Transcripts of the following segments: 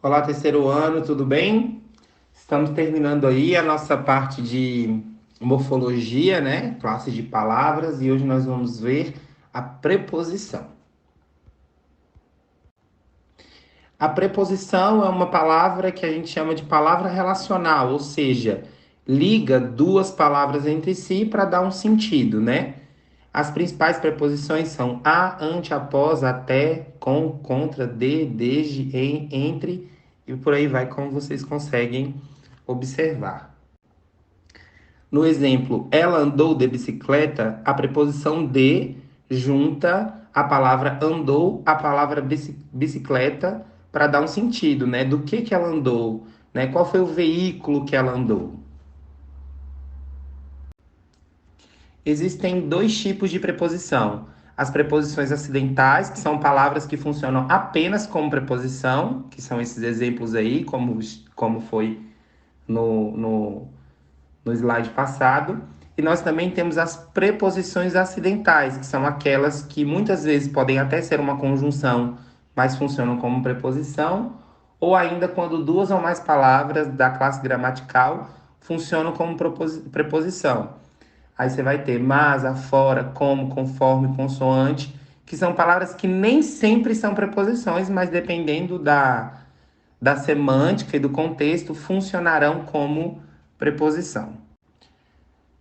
Olá, terceiro ano, tudo bem? Estamos terminando aí a nossa parte de morfologia, né? Classe de palavras, e hoje nós vamos ver a preposição. A preposição é uma palavra que a gente chama de palavra relacional, ou seja, liga duas palavras entre si para dar um sentido, né? As principais preposições são a, ante, após, até, com, contra, de, desde, em, entre e por aí vai, como vocês conseguem observar. No exemplo, ela andou de bicicleta, a preposição de junta a palavra andou à palavra bicicleta para dar um sentido, né? Do que ela andou, né? Qual foi o veículo que ela andou? Existem dois tipos de preposição. As preposições acidentais, que são palavras que funcionam apenas como preposição, que são esses exemplos aí, como foi no slide passado. E nós também temos as preposições acidentais, que são aquelas que muitas vezes podem até ser uma conjunção, mas funcionam como preposição, ou ainda quando duas ou mais palavras da classe gramatical funcionam como preposição. Aí você vai ter mas, afora, como, conforme, consoante, que são palavras que nem sempre são preposições, mas dependendo da semântica e do contexto, funcionarão como preposição.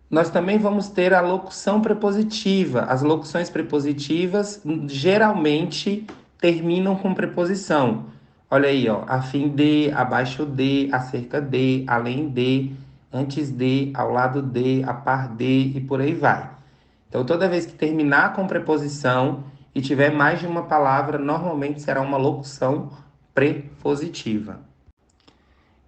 Nós também vamos ter a locução prepositiva. As locuções prepositivas geralmente terminam com preposição. Olha aí, ó, a fim de, abaixo de, acerca de, além de, antes de, ao lado de, a par de e por aí vai. Então, toda vez que terminar com preposição e tiver mais de uma palavra, normalmente será uma locução prepositiva.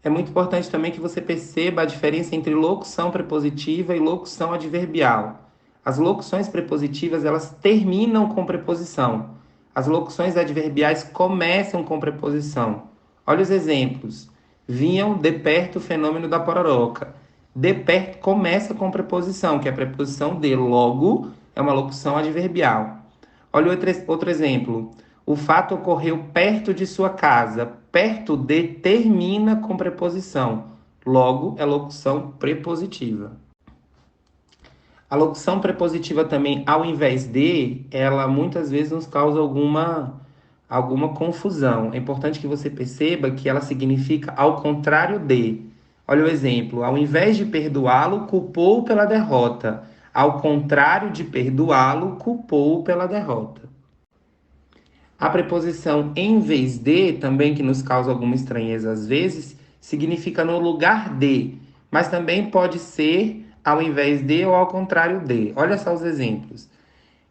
É muito importante também que você perceba a diferença entre locução prepositiva e locução adverbial. As locuções prepositivas, elas terminam com preposição. As locuções adverbiais começam com preposição. Olha os exemplos. Vinham de perto o fenômeno da pororoca. De perto começa com preposição, que é a preposição de. Logo, é uma locução adverbial. Olha outro exemplo. O fato ocorreu perto de sua casa. Perto de termina com preposição. Logo, é locução prepositiva. A locução prepositiva também, ao invés de, ela muitas vezes nos causa alguma confusão. É importante que você perceba que ela significa ao contrário de. Olha o exemplo. Ao invés de perdoá-lo, culpou pela derrota. Ao contrário de perdoá-lo, culpou pela derrota. A preposição em vez de, também que nos causa alguma estranheza às vezes, significa no lugar de, mas também pode ser ao invés de ou ao contrário de. Olha só os exemplos.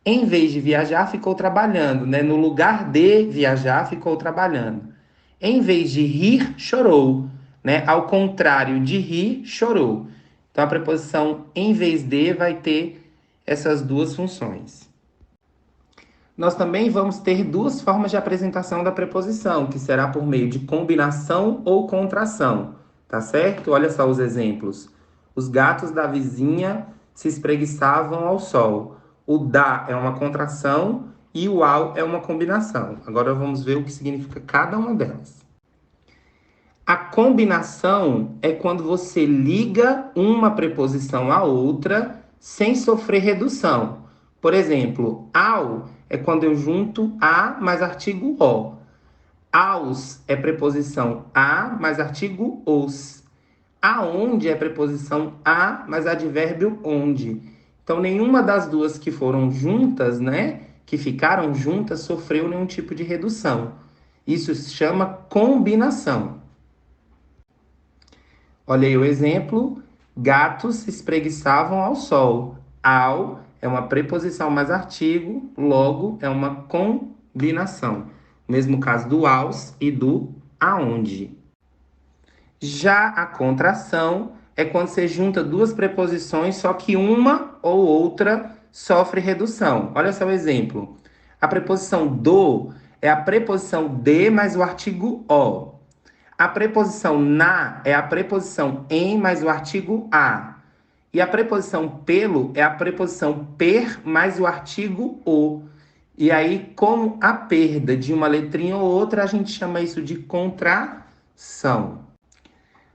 Em vez de viajar, ficou trabalhando, né? No lugar de viajar, ficou trabalhando. Em vez de rir, chorou, né? Ao contrário de rir, chorou. Então a preposição em vez de vai ter essas duas funções. Nós também vamos ter duas formas de apresentação da preposição, que será por meio de combinação ou contração, tá certo? Olha só os exemplos. Os gatos da vizinha se espreguiçavam ao sol. O da é uma contração e o ao é uma combinação. Agora vamos ver o que significa cada uma delas. A combinação é quando você liga uma preposição à outra sem sofrer redução. Por exemplo, ao é quando eu junto a mais artigo o. Aos é preposição a mais artigo os. Aonde é preposição a mais advérbio onde. Então, nenhuma das duas que foram juntas, né, que ficaram juntas, sofreu nenhum tipo de redução. Isso se chama combinação. Olha aí o exemplo. Gatos se espreguiçavam ao sol. Ao é uma preposição mais artigo, logo é uma combinação. Mesmo caso do aos e do aonde. Já a contração é quando você junta duas preposições, só que uma ou outra sofre redução. Olha só o exemplo. A preposição do é a preposição de mais o artigo o. A preposição na é a preposição em mais o artigo a. E a preposição pelo é a preposição per mais o artigo o. E aí, com a perda de uma letrinha ou outra, a gente chama isso de contração. são.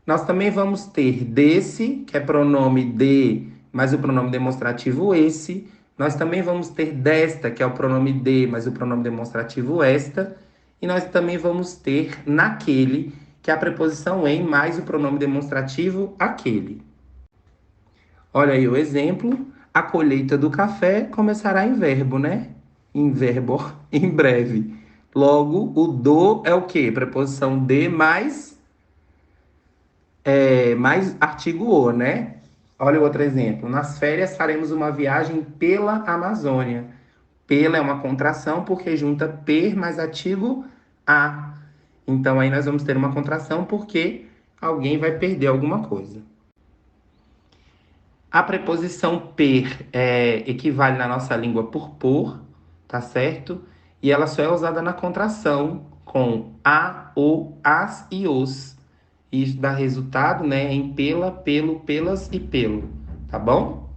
Nós também vamos ter desse, que é pronome de, mas o pronome demonstrativo esse. Nós também vamos ter desta, que é o pronome de, mas o pronome demonstrativo esta. E nós também vamos ter naquele, que é a preposição em mais o pronome demonstrativo aquele. Olha aí o exemplo. A colheita do café começará em verbo, né? Em verbo, em breve. Logo, o do é o quê? Preposição de mais artigo o, né? Olha o outro exemplo. Nas férias faremos uma viagem pela Amazônia. Pela é uma contração porque junta per mais artigo a. Então aí nós vamos ter uma contração porque alguém vai perder alguma coisa. A preposição per equivale na nossa língua por, tá certo? E ela só é usada na contração com a, o, as e os. Isso dá resultado, né, em pela, pelo, pelas e pelo, tá bom?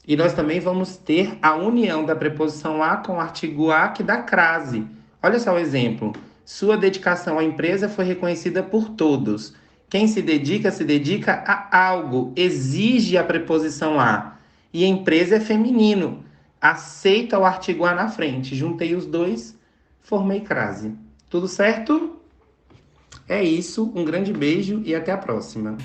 E nós também vamos ter a união da preposição a com o artigo a que dá crase. Olha só o exemplo. Sua dedicação à empresa foi reconhecida por todos. Quem se dedica a algo, exige a preposição a. E empresa é feminino. Aceita o artigo a na frente. Juntei os dois, formei crase. Tudo certo? É isso, um grande beijo e até a próxima.